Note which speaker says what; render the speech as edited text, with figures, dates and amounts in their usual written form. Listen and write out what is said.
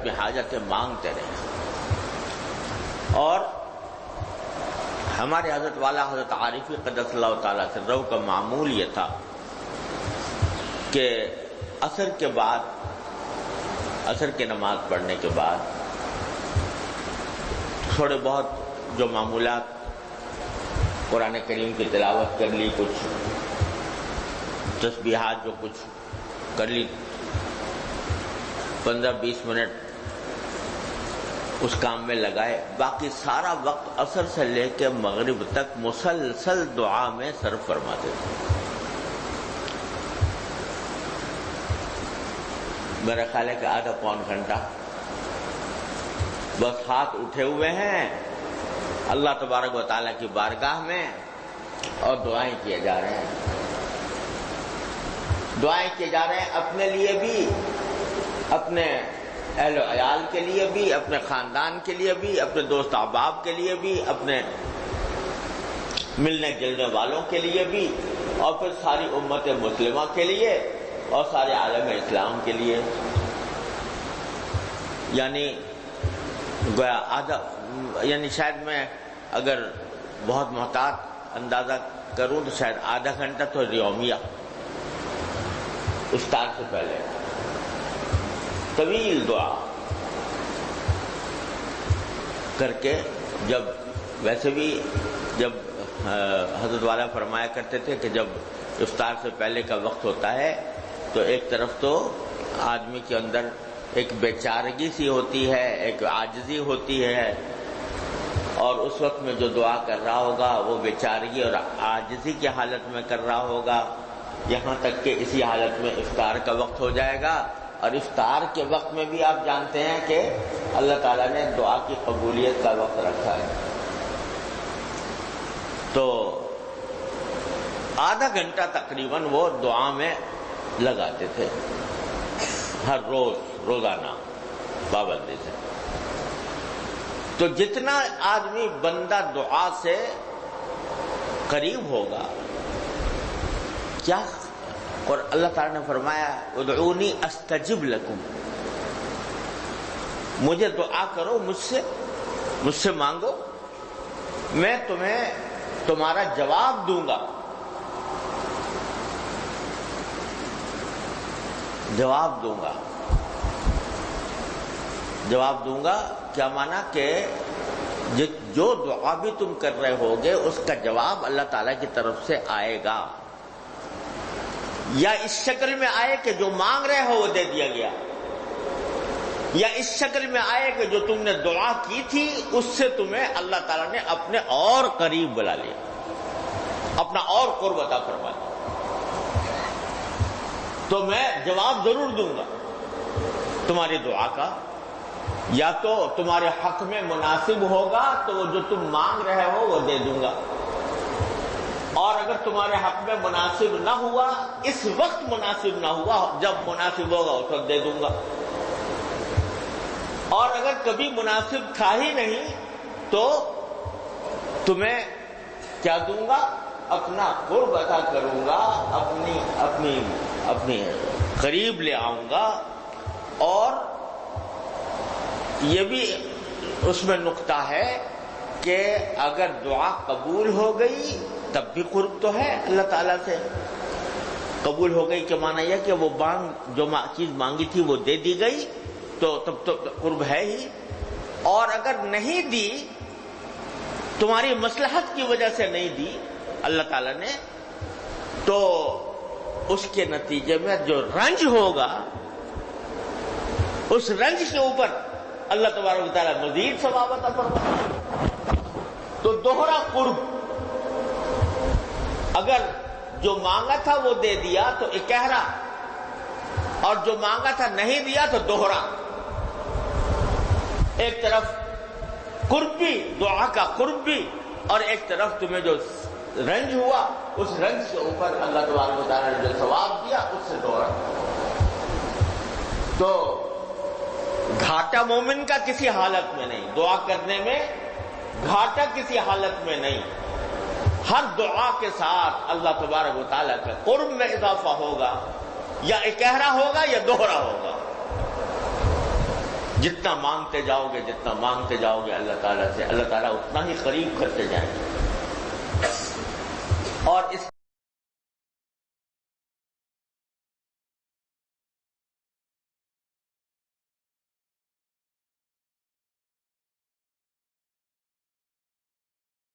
Speaker 1: اپنی حاجتیں مانگتے رہیں. اور ہمارے حضرت والا حضرت عارفی قدس اللہ تعالیٰ سے رو کا معمول یہ تھا کہ عصر کے بعد، عصر کی نماز پڑھنے کے بعد تھوڑے بہت جو معمولات، قرآن کریم کی تلاوت کر لی، کچھ تسبیحات جو کچھ کر لی، 15-20 منٹ اس کام میں لگائے. باقی سارا وقت عصر سے لے کے مغرب تک مسلسل دعا میں صرف فرماتے تھے. میرا خیال ہے کہ آدھا پون گھنٹہ بس ہاتھ اٹھے ہوئے ہیں اللہ تبارک و تعالیٰ کی بارگاہ میں اور دعائیں کیے جا رہے ہیں. دعائیں کیے جا رہے ہیں اپنے لیے بھی، اپنے اہل و عیال کے لیے بھی، اپنے خاندان کے لیے بھی، اپنے دوست احباب کے لیے بھی، اپنے ملنے جلنے والوں کے لیے بھی، اور پھر ساری امت مسلمہ کے لیے اور سارے عالم اسلام کے لیے. یعنی گویا آدھا، یعنی شاید میں اگر بہت محتاط اندازہ کروں تو شاید آدھا گھنٹہ تو یومیہ افطار سے پہلے طویل دعا کر کے، جب ویسے بھی جب حضرت والا فرمایا کرتے تھے کہ جب افطار سے پہلے کا وقت ہوتا ہے تو ایک طرف تو آدمی کے اندر ایک بے چارگی سی ہوتی ہے، ایک عاجزی ہوتی ہے، اور اس وقت میں جو دعا کر رہا ہوگا وہ بے چارگی اور عاجزی کی حالت میں کر رہا ہوگا، یہاں تک کہ اسی حالت میں افطار کا وقت ہو جائے گا. اور افطار کے وقت میں بھی آپ جانتے ہیں کہ اللہ تعالیٰ نے دعا کی قبولیت کا وقت رکھا ہے. تو آدھا گھنٹہ تقریباً وہ دعا میں لگاتے تھے ہر روز، روزانہ پابندی سے. تو جتنا آدمی بندہ دعا سے قریب ہوگا، کیا، اور اللہ تعالیٰ نے فرمایا ادعونی استجب لکم، مجھے دعا کرو، مجھ سے مانگو، میں تمہیں تمہارا جواب دوں گا. جواب دوں گا کیا مانا کہ جو دعا بھی تم کر رہے ہوگے اس کا جواب اللہ تعالیٰ کی طرف سے آئے گا. یا اس شکل میں آئے کہ جو مانگ رہے ہو وہ دے دیا گیا، یا اس شکل میں آئے کہ جو تم نے دعا کی تھی اس سے تمہیں اللہ تعالیٰ نے اپنے اور قریب بلا لیا، اپنا اور قرب عطا فرما دیا. تو میں جواب ضرور دوں گا تمہاری دعا کا، یا تو تمہارے حق میں مناسب ہوگا تو وہ جو تم مانگ رہے ہو وہ دے دوں گا، اور اگر تمہارے حق میں مناسب نہ ہوا، اس وقت مناسب نہ ہوا، جب مناسب ہوگا اس وقت دے دوں گا. اور اگر کبھی مناسب تھا ہی نہیں تو تمہیں کیا دوں گا؟ اپنا قرب عطا کروں گا، اپنی قریب لے آؤں گا. اور یہ بھی اس میں نقطہ ہے کہ اگر دعا قبول ہو گئی تب بھی قرب تو ہے اللہ تعالیٰ سے. قبول ہو گئی کہ معنی یہ کہ وہ جو چیز مانگی تھی وہ دے دی گئی تو تب تو قرب ہے ہی. اور اگر نہیں دی، تمہاری مصلحت کی وجہ سے نہیں دی اللہ تعالیٰ نے، تو اس کے نتیجے میں جو رنج ہوگا اس رنج کے اوپر اللہ تبارک و تعالیٰ مزید ثواب عطا فرمائے. تو دوہرا قرب، اگر جو مانگا تھا وہ دے دیا تو اکہرا، اور جو مانگا تھا نہیں دیا تو دوہرا. ایک طرف قرب بھی، دعا کا قرب بھی، اور ایک طرف تمہیں جو رنج ہوا اس رنج کے اوپر اللہ تبارک و تعالیٰ نے جو ثواب دیا اس سے دوہرا. تو گھاٹا مومن کا کسی حالت میں نہیں، دعا کرنے میں گھاٹا کسی حالت میں نہیں. ہر دعا کے ساتھ اللہ تبارک و تعالیٰ کے قرب میں اضافہ ہوگا، یا اکہرا ہوگا یا دوہرا ہوگا. جتنا مانگتے جاؤ گے اللہ تعالیٰ سے، اللہ تعالیٰ اتنا ہی قریب کرتے جائیں گے۔ اور اس